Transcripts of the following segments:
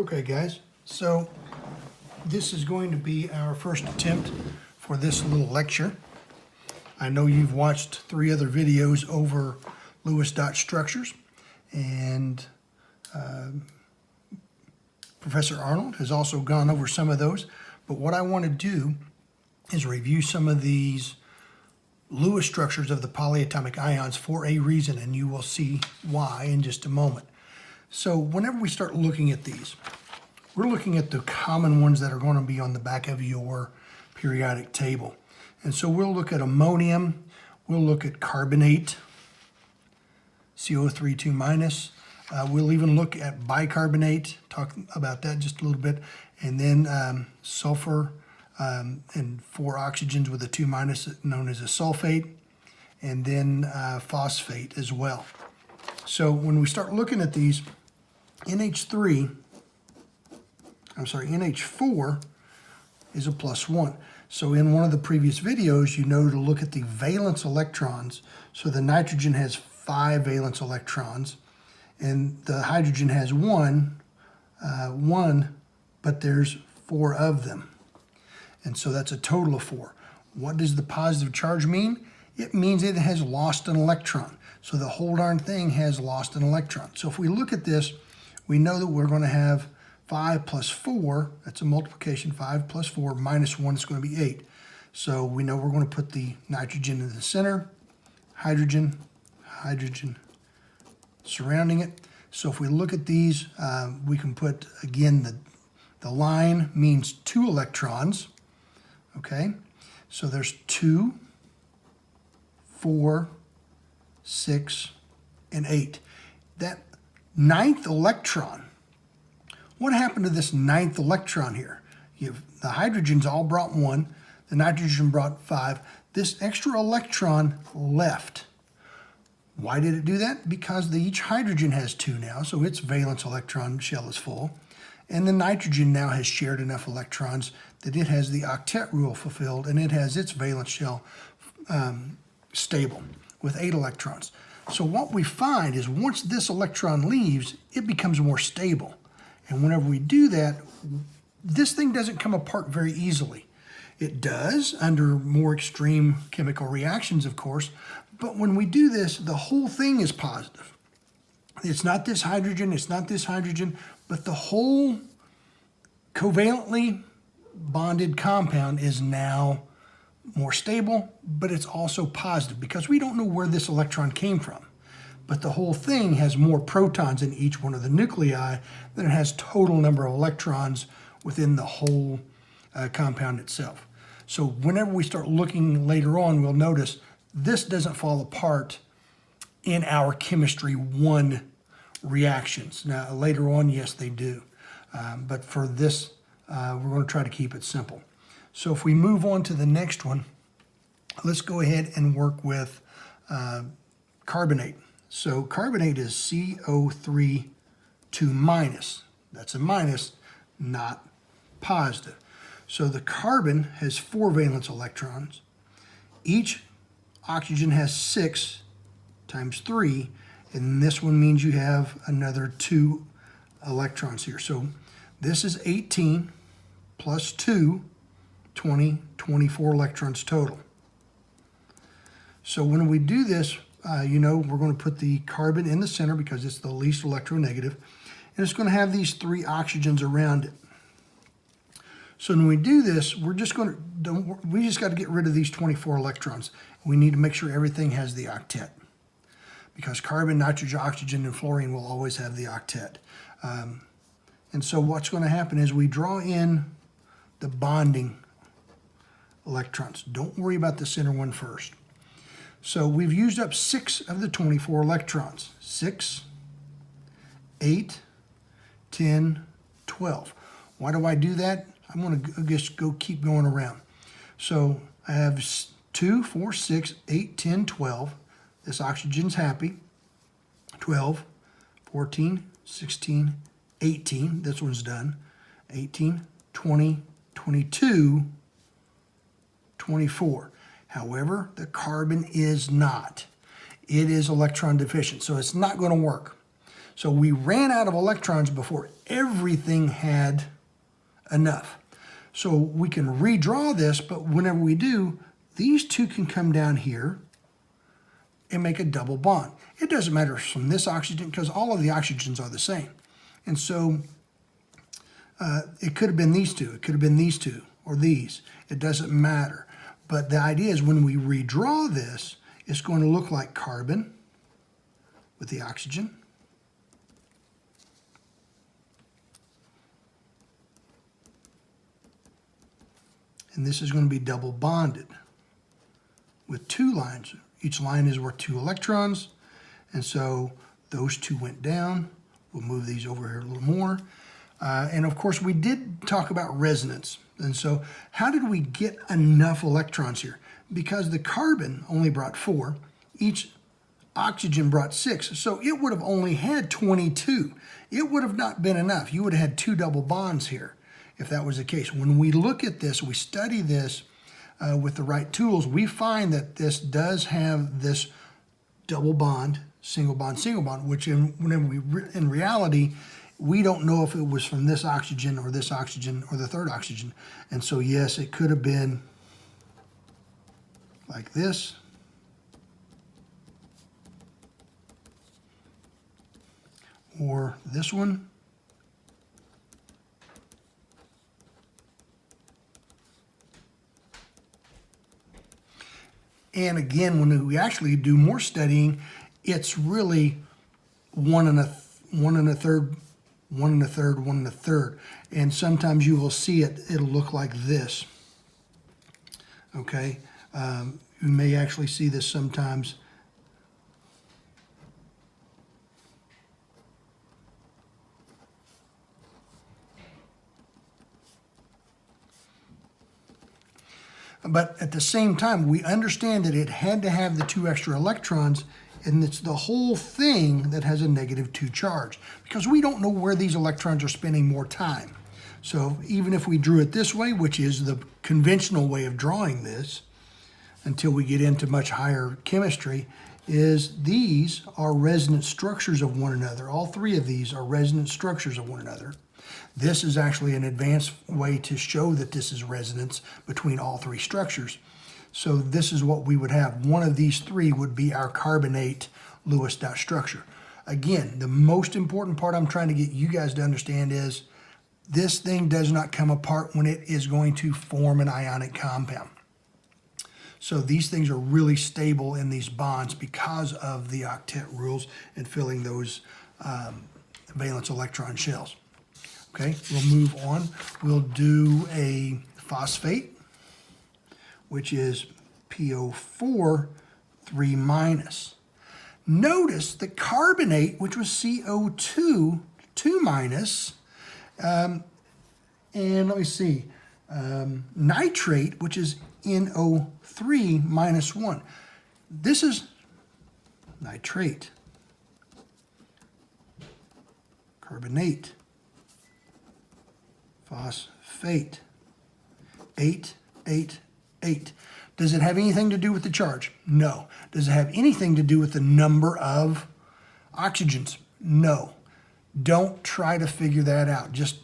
Okay guys, so this is going to be our first attempt for this little lecture. I know you've watched 3 other videos over Lewis dot structures, and Professor Arnold has also gone over some of those, but what I want to do is review some of these Lewis structures of the polyatomic ions for a reason, and you will see why in just a moment. So whenever we start looking at these, we're looking at the common ones that are going to be on the back of your periodic table. And so we'll look at ammonium, we'll look at carbonate, CO3 2-. We'll even look at bicarbonate, talk about that just a little bit, and then sulfur and 4 oxygens with a 2- known as a sulfate, and then phosphate as well. So when we start looking at these, NH4 is a +1. So in one of the previous videos, you know to look at the valence electrons. So the nitrogen has 5 valence electrons, and the hydrogen has one, but there's 4 of them. And so that's a total of 4. What does the positive charge mean? It means it has lost an electron. So the whole darn thing has lost an electron. So if we look at this, we know that we're going to have 5 plus 4, that's a multiplication, 5 plus 4 minus 1 is going to be 8. So we know we're going to put the nitrogen in the center, hydrogen, hydrogen surrounding it. So if we look at these, we can put, again, the line means 2 electrons, okay? So there's 2, 4, 6, and 8. That 9th electron, what happened to this 9th electron here? The hydrogens all brought 1, the nitrogen brought 5. This extra electron left. Why did it do that? Because each hydrogen has 2 now, so its valence electron shell is full. And the nitrogen now has shared enough electrons that it has the octet rule fulfilled, and it has its valence shell stable with 8 electrons. So what we find is once this electron leaves, it becomes more stable. And whenever we do that, this thing doesn't come apart very easily. It does under more extreme chemical reactions, of course, but when we do this, the whole thing is positive. It's not this hydrogen, it's not this hydrogen, but the whole covalently bonded compound is now more stable, but it's also positive because we don't know where this electron came from. But the whole thing has more protons in each one of the nuclei than it has total number of electrons within the whole compound itself. So whenever we start looking later on, we'll notice this doesn't fall apart in our chemistry 1 reactions. Now later on, yes, they do. But for this, we're going to try to keep it simple. So if we move on to the next one, let's go ahead and work with carbonate. So carbonate is CO3 2-. That's a minus, not positive. So the carbon has 4 valence electrons. Each oxygen has 6 times 3, and this one means you have another 2 electrons here. So this is 18 plus 2, 20, 24 electrons total. So when we do this, you know, we're going to put the carbon in the center because it's the least electronegative, and it's going to have these 3 oxygens around it. So when we do this, we just got to get rid of these 24 electrons. We need to make sure everything has the octet, because carbon, nitrogen, oxygen, and fluorine will always have the octet. And so what's going to happen is we draw in the bonding electrons. Don't worry about the center one first. So we've used up 6 of the 24 electrons. 6, 8, 10, 12. Why do I do that? I'm going to just keep going around. So I have 2, 4, 6, 8, 10, 12. This oxygen's happy. 12, 14, 16, 18. This one's done. 18, 20, 22, 24. However, the carbon is not. It is electron deficient, so it's not going to work. So we ran out of electrons before everything had enough. So we can redraw this, but whenever we do, these two can come down here and make a double bond. It doesn't matter from this oxygen because all of the oxygens are the same. And so it could have been these two, it could have been these two, or these. It doesn't matter. But the idea is when we redraw this, it's going to look like carbon with the oxygen. And this is going to be double bonded with two lines. Each line is worth 2 electrons. And so those two went down. We'll move these over here a little more. And of course, we did talk about resonance. And so how did we get enough electrons here? Because the carbon only brought 4, each oxygen brought 6. So it would have only had 22. It would have not been enough. You would have had 2 double bonds here if that was the case. When we look at this, we study this with the right tools, we find that this does have this double bond, single bond, which in reality, we don't know if it was from this oxygen or the third oxygen. And so yes, it could have been like this. Or this one. And again, when we actually do more studying, it's really 1 and a third, 1 and a third, 1 and a third. And sometimes you will see it, it'll look like this. Okay, you may actually see this sometimes. But at the same time, we understand that it had to have the 2 extra electrons, and it's the whole thing that has a -2 charge, because we don't know where these electrons are spending more time. So even if we drew it this way, which is the conventional way of drawing this, until we get into much higher chemistry, is these are resonant structures of one another. All 3 of these are resonant structures of one another. This is actually an advanced way to show that this is resonance between all 3 structures. So this is what we would have. One of these 3 would be our carbonate Lewis dot structure. Again, the most important part I'm trying to get you guys to understand is this thing does not come apart when it is going to form an ionic compound. So these things are really stable in these bonds because of the octet rules and filling those valence electron shells. Okay, we'll move on. We'll do a phosphate, which is PO4 3-. Notice the carbonate, which was CO2 2-, and let me see, nitrate, which is NO3 -1. This is nitrate, carbonate, phosphate, 8, 8, 8. Does it have anything to do with the charge? No. Does it have anything to do with the number of oxygens? No. Don't try to figure that out. Just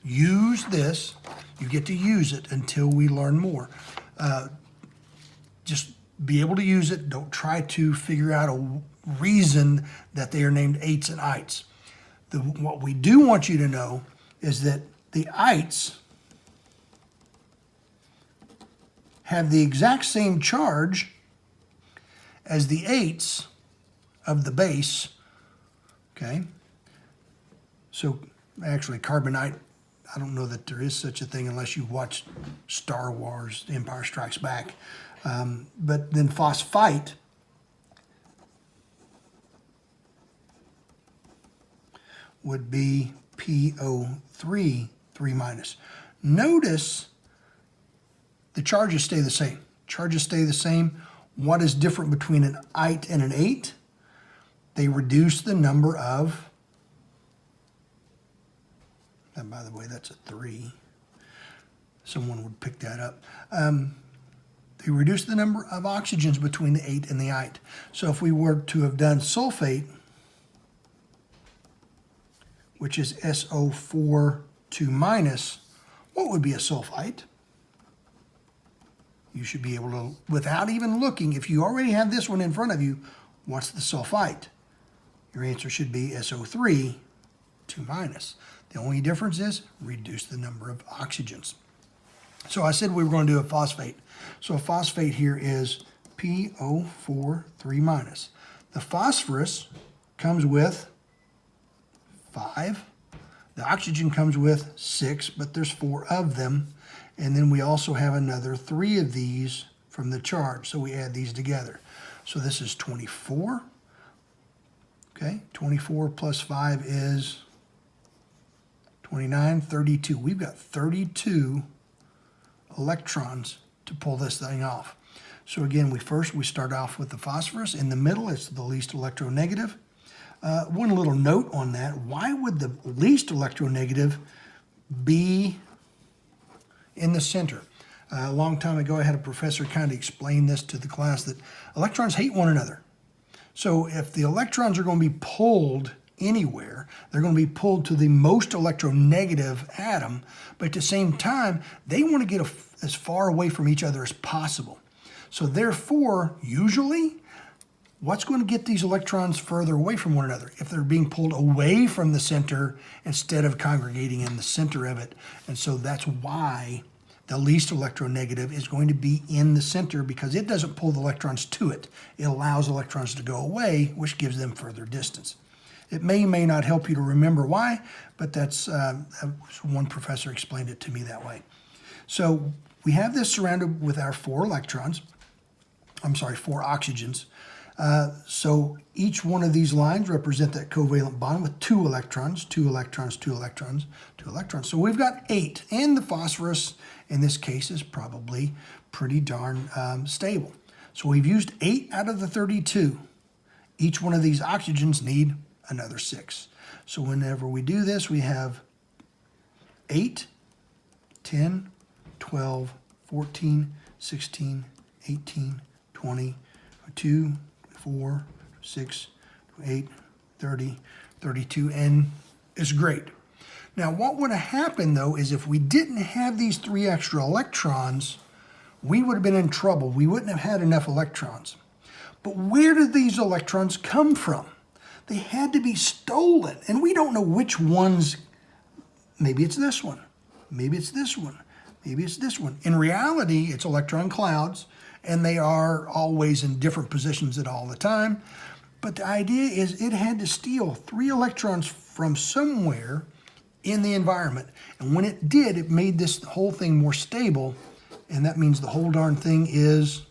use this. You get to use it until we learn more. Just be able to use it. Don't try to figure out a reason that they are named 8s and ites. What we do want you to know is that the ites have the exact same charge as the 8s of the base, okay? So actually carbonite, I don't know that there is such a thing unless you watch Star Wars, Empire Strikes Back. But then phosphite would be PO3 3-. Notice the charges stay the same. Charges stay the same. What is different between an ite and an 8? They reduce the number of, and by the way, that's a 3. Someone would pick that up. They reduce the number of oxygens between the 8 and the ite. So if we were to have done sulfate, which is SO4 2 minus, what would be a sulfite? You should be able to, without even looking, if you already have this one in front of you, what's the sulfite? Your answer should be SO3 2 minus. The only difference is reduce the number of oxygens. So I said we were going to do a phosphate. So a phosphate here is PO4 3 minus. The phosphorus comes with 5. The oxygen comes with 6, but there's 4 of them. And then we also have another 3 of these from the charge. So we add these together. So this is 24. Okay, 24 plus 5 is 29, 32. We've got 32 electrons to pull this thing off. So again, we start off with the phosphorus. In the middle, it's the least electronegative. One little note on that, why would the least electronegative be in the center? A long time ago, I had a professor kind of explain this to the class, that electrons hate one another. So if the electrons are going to be pulled anywhere, they're going to be pulled to the most electronegative atom, but at the same time, they want to get as far away from each other as possible. So therefore, usually, what's going to get these electrons further away from one another? If they're being pulled away from the center instead of congregating in the center of it. And so that's why the least electronegative is going to be in the center, because it doesn't pull the electrons to it. It allows electrons to go away, which gives them further distance. It may not help you to remember why, but that's one professor explained it to me that way. So we have this surrounded with our 4 oxygens. So each one of these lines represent that covalent bond with 2 electrons, 2 electrons, 2 electrons, 2 electrons. So we've got 8, and the phosphorus in this case is probably pretty darn stable. So we've used 8 out of the 32. Each one of these oxygens need another 6. So whenever we do this, we have 8, 10, 12, 14, 16, 18, 20, 2, 4, 6, 8, 30, 32, and it's great. Now, what would have happened, though, is if we didn't have these 3 extra electrons, we would have been in trouble. We wouldn't have had enough electrons. But where did these electrons come from? They had to be stolen, and we don't know which ones. Maybe it's this one. Maybe it's this one. Maybe it's this one. In reality, it's electron clouds, and they are always in different positions at all the time. But the idea is it had to steal 3 electrons from somewhere in the environment. And when it did, it made this whole thing more stable, and that means the whole darn thing is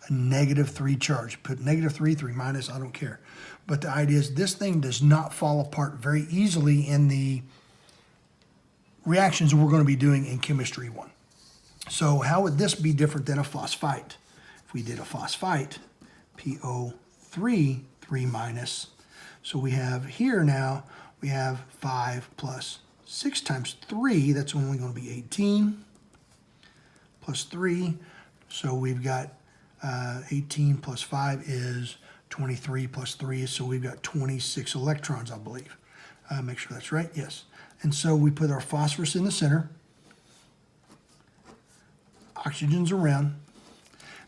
a -3 charge. Put -3, 3 minus, I don't care. But the idea is this thing does not fall apart very easily in the reactions we're going to be doing in Chemistry 1. So how would this be different than a phosphite? If we did a phosphite, PO3, 3 minus. So we have here now, we have 5 plus 6 times 3, that's only going to be 18, plus 3. So we've got 18 plus 5 is 23 plus 3, so we've got 26 electrons, I believe. Make sure that's right, yes. And so we put our phosphorus in the center, oxygens around.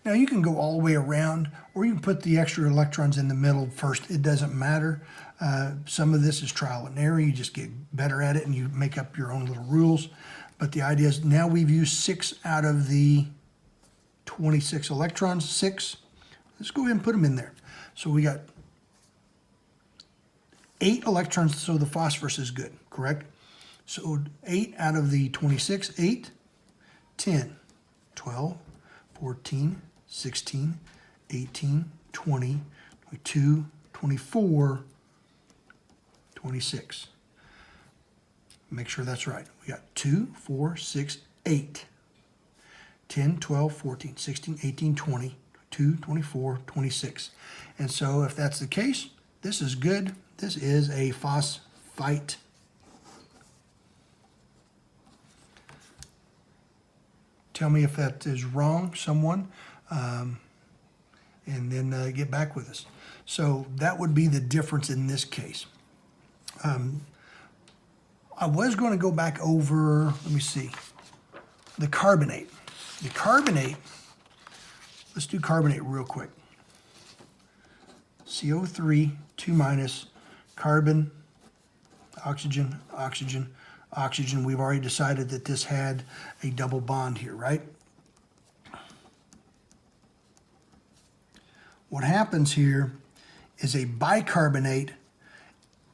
Now you can go all the way around, or you can put the extra electrons in the middle first. It doesn't matter. Some of this is trial and error. You just get better at it and you make up your own little rules. But the idea is now we've used 6 out of the 26 electrons, 6. Let's go ahead and put them in there. So we got 8 electrons, so the phosphorus is good, correct? So 8 out of the 26, 8, 10, 12, 14, 16, 18, 20, 22, 24, 26. Make sure that's right. We got 2, 4, 6, 8. 10, 12, 14, 16, 18, 20, 22, 24, 26. And so if that's the case, this is good. This is a phosphite. Tell me if that is wrong, someone, and then get back with us. So that would be the difference in this case. I was going to go back over, let me see, the carbonate. The carbonate, let's do carbonate real quick. CO3, 2 minus, carbon, oxygen, oxygen, oxygen. We've already decided that this had a double bond here, right? What happens here is a bicarbonate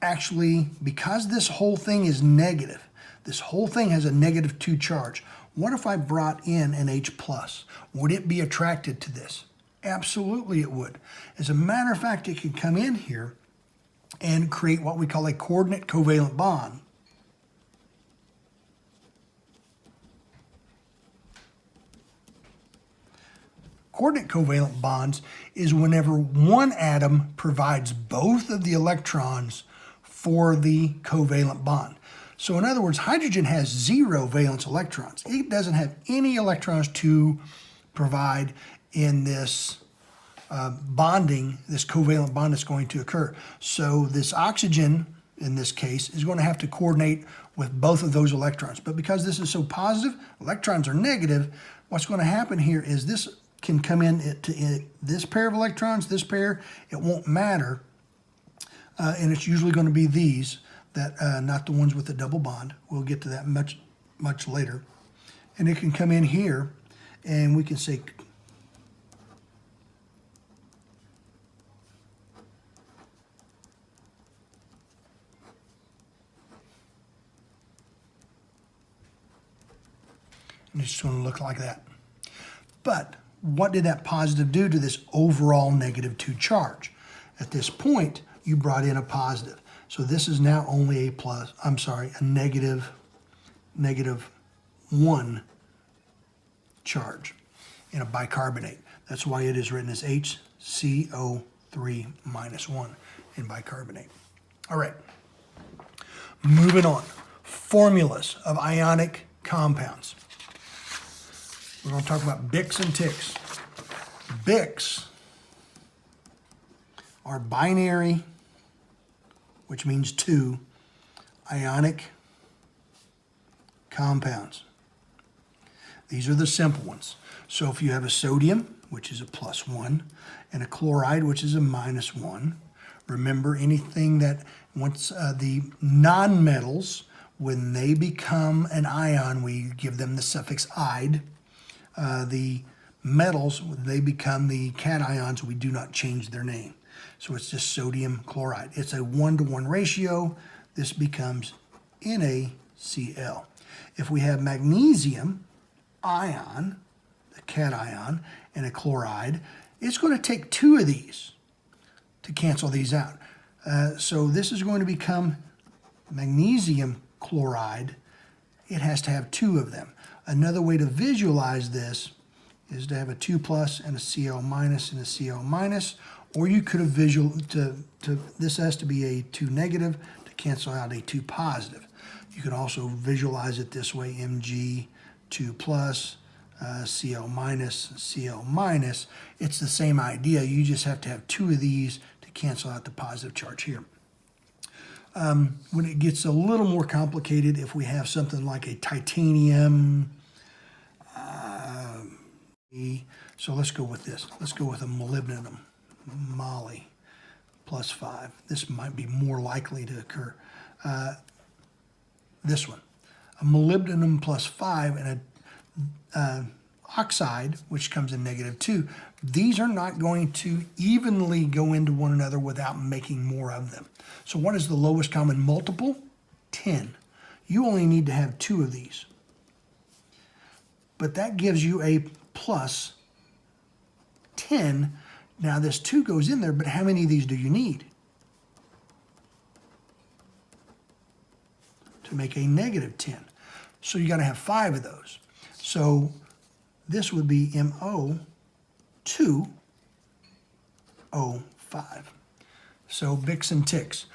actually, because this whole thing is negative, this whole thing has a -2 charge. What if I brought in an H+? Would it be attracted to this? Absolutely it would. As a matter of fact, it could come in here and create what we call a coordinate covalent bond. Coordinate covalent bonds is whenever one atom provides both of the electrons for the covalent bond. So in other words, hydrogen has 0 valence electrons. It doesn't have any electrons to provide in this bonding, this covalent bond that's going to occur. So this oxygen, in this case, is going to have to coordinate with both of those electrons. But because this is so positive, electrons are negative, what's going to happen here is this can come in to this pair of electrons, this pair, it won't matter. And it's usually going to be these, that not the ones with the double bond. We'll get to that much later. And it can come in here, and we can say, and it's going to look like that. But what did that positive do to this overall -2 charge? At this point, you brought in a positive. So this is now only a plus, I'm sorry, a -1 charge in a bicarbonate. That's why it is written as HCO3 - 1 in bicarbonate. All right, moving on. Formulas of ionic compounds. We're going to talk about Bics and Tics. Bics are binary, which means 2, ionic compounds. These are the simple ones. So if you have a sodium, which is a +1, and a chloride, which is a -1, remember anything that once the nonmetals, when they become an ion, we give them the suffix "ide." The metals, when they become the cations, we do not change their name. So it's just sodium chloride. It's a 1-to-1 ratio. This becomes NaCl. If we have magnesium ion, the cation, and a chloride, it's going to take 2 of these to cancel these out. So this is going to become magnesium chloride. It has to have 2 of them. Another way to visualize this is to have a 2+ and a Cl- and a Cl-, or you could have this has to be a 2- to cancel out a 2+. You could also visualize it this way: Mg 2+, Cl-, Cl-. It's the same idea. You just have to have 2 of these to cancel out the positive charge here. When it gets a little more complicated, if we have something like a titanium, so let's go with this. Let's go with a molybdenum, moly, +5. This might be more likely to occur. This one, a molybdenum +5 and a oxide, which comes in -2. These are not going to evenly go into one another without making more of them. So what is the lowest common multiple? 10. You only need to have 2 of these. But that gives you a +10. Now this 2 goes in there, but how many of these do you need to make a -10? So you got to have 5 of those. So this would be MO2O5. So Bics and Tics.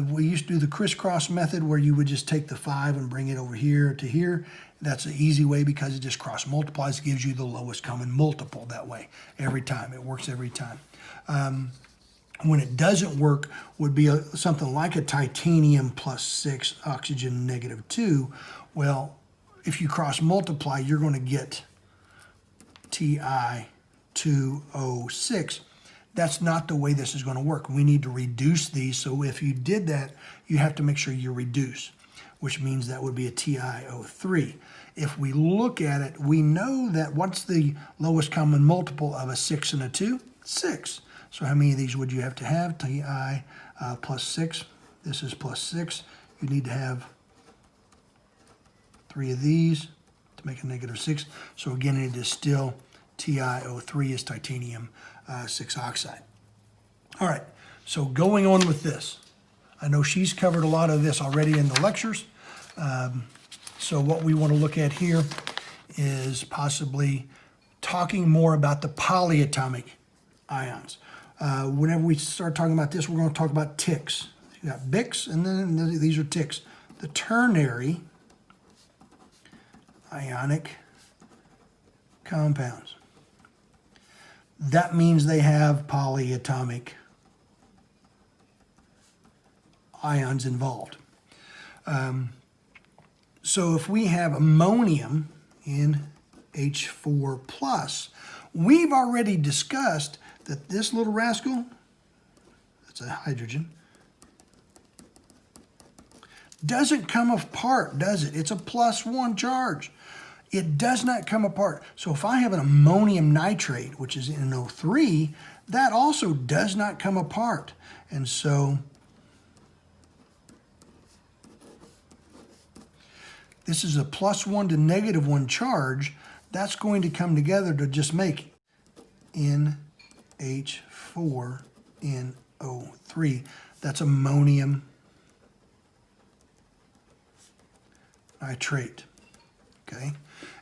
We used to do the crisscross method where you would just take the 5 and bring it over here to here. That's an easy way because it just cross multiplies, gives you the lowest common multiple that way every time. It works every time. when it doesn't work would be something like a titanium +6, oxygen -2. Well, if you cross multiply, you're going to get Ti2O6. That's not the way this is going to work. We need to reduce these. So if you did that, you have to make sure you reduce, which means that would be a TiO3. If we look at it, we know that what's the lowest common multiple of a 6 and a 2? 6. So how many of these would you have to have? Ti +6. This is +6. You need to have 3 of these to make a -6. So again, it is still TiO3 is titanium 6 oxide. All right, so going on with this. I know she's covered a lot of this already in the lectures. So what we want to look at here is possibly talking more about the polyatomic ions. Whenever we start talking about this, we're going to talk about ticks. You got Bics, and then these are ticks. The ternary ionic compounds. That means they have polyatomic ions involved. So if we have ammonium in H4+, we've already discussed that this little rascal, that's a hydrogen, doesn't come apart, does it? It's a +1 charge. It does not come apart. So if I have an ammonium nitrate, which is NO3, that also does not come apart. And so this is a +1 to -1 charge. That's going to come together to just make NH4NO3. That's ammonium nitrate. Okay,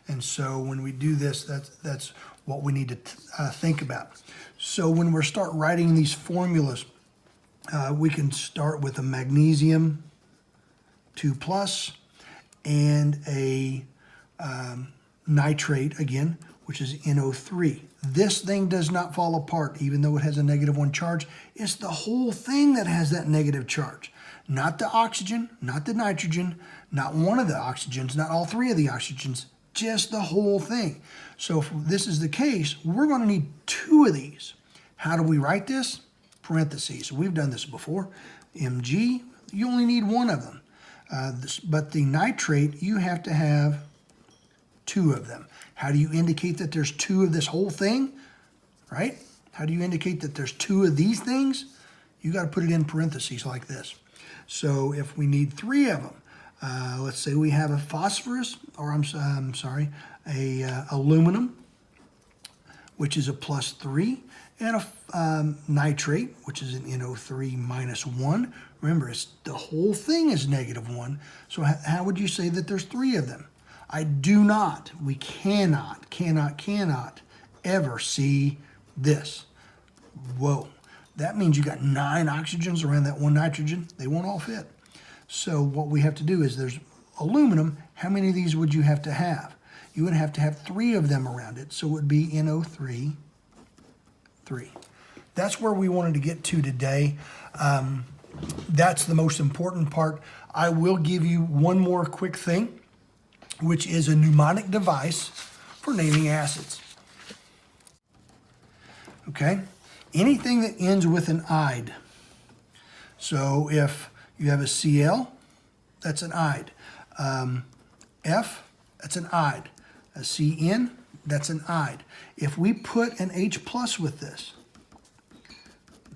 and so when we do this, that's what we need to think about. So when we start writing these formulas, we can start with a magnesium 2+ and a nitrate again, which is NO3. This thing does not fall apart, even though it has a -1 charge. It's the whole thing that has that negative charge. Not the oxygen, not the nitrogen, not one of the oxygens, not all 3 of the oxygens, just the whole thing. So if this is the case, we're going to need 2 of these. How do we write this? Parentheses. We've done this before. Mg, you only need 1 of them. But the nitrate, you have to have 2 of them. How do you indicate that there's 2 of this whole thing? Right? How do you indicate that there's 2 of these things? You got to put it in parentheses like this. So if we need 3 of them, let's say we have a phosphorus, or I'm sorry, a aluminum, which is a +3, and a nitrate, which is an NO3 -1. Remember, it's the whole thing is -1. So how would you say that there's 3 of them? I do not, we cannot ever see this. Whoa. That means you got 9 oxygens around that 1 nitrogen. They won't all fit. So what we have to do is there's aluminum. How many of these would you have to have? You would have to have 3 of them around it. So it would be NO3, 3. That's where we wanted to get to today. That's the most important part. I will give you one more quick thing, which is a mnemonic device for naming acids. Okay? Anything that ends with an "ide." So if you have a Cl, that's an "ide." F, that's an "ide." A Cn, that's an "ide." If we put an H+ with this,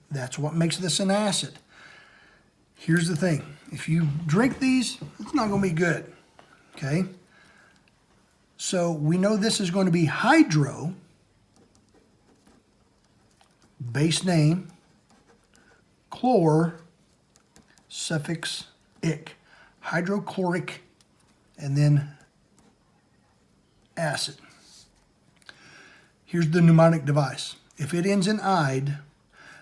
that's what makes this an acid. Here's the thing. If you drink these, it's not going to be good. Okay? So we know this is going to be hydro, base name, chlor, suffix ic, hydrochloric, and then acid. Here's the mnemonic device. If it ends in "ide,"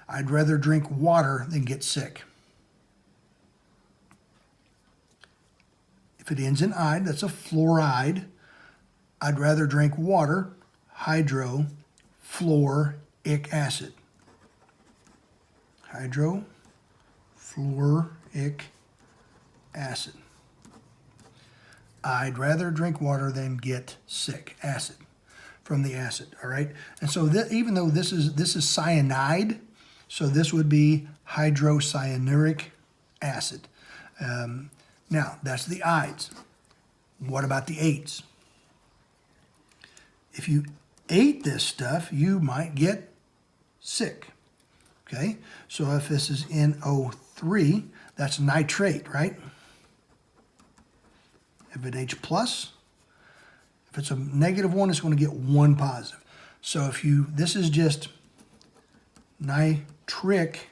I'd rather drink water than get sick. If it ends in "ide," that's a fluoride. I'd rather drink water, hydrofluoric acid. hydrofluoric acid. I'd rather drink water than get sick. Acid, from the acid, all right? And so even though this is cyanide, so this would be hydrocyanuric acid. Now, that's the ides. What about the eights? If you ate this stuff, you might get sick, okay? So if this is NO3, that's nitrate, right? If it's H plus, if it's a -1, it's going to get 1 positive. So if this is just nitric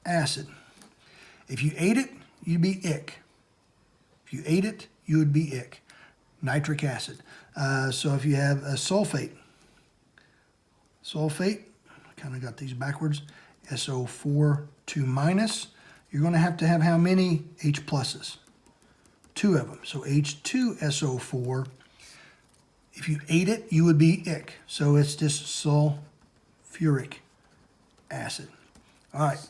acid. If you ate it, you'd be ick. If you ate it, you would be ick. Nitric acid. So if you have a sulfate, I kind of got these backwards, SO4 2 minus, you're going to have how many H pluses? 2 of them. So H2SO4, if you ate it, you would be ick. So it's just sulfuric acid. All right,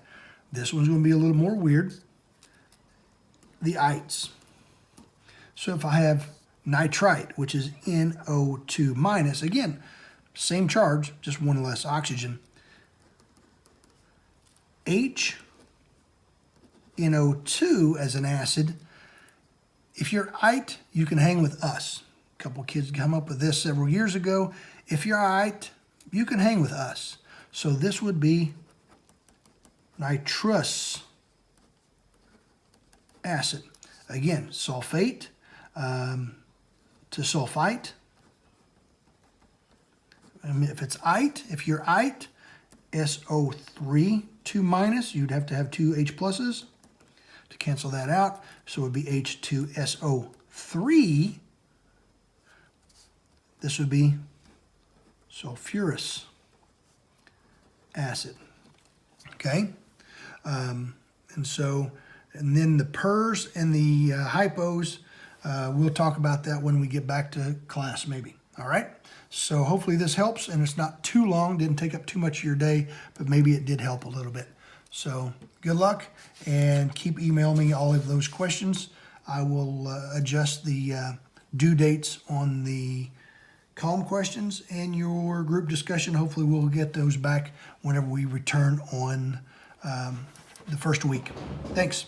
this one's going to be a little more weird. The ites. So if I have nitrite, which is NO2 minus, again, same charge, just 1 less oxygen. HNO2 as an acid. If you're ite, you can hang with us. A couple kids come up with this several years ago. If you're ite, you can hang with us. So this would be nitrous acid. Again, sulfate to sulfite. If it's ite, if you're ite, SO3 2 minus, you'd have to have 2 H pluses to cancel that out. So it would be H2SO3. This would be sulfurous acid. Okay? And then the pers and the hypos, we'll talk about that when we get back to class maybe. All right? So hopefully this helps, and it's not too long, didn't take up too much of your day, but maybe it did help a little bit. So good luck, and keep emailing me all of those questions. I will adjust the due dates on the column questions, and your group discussion, hopefully we'll get those back whenever we return on the first week. Thanks.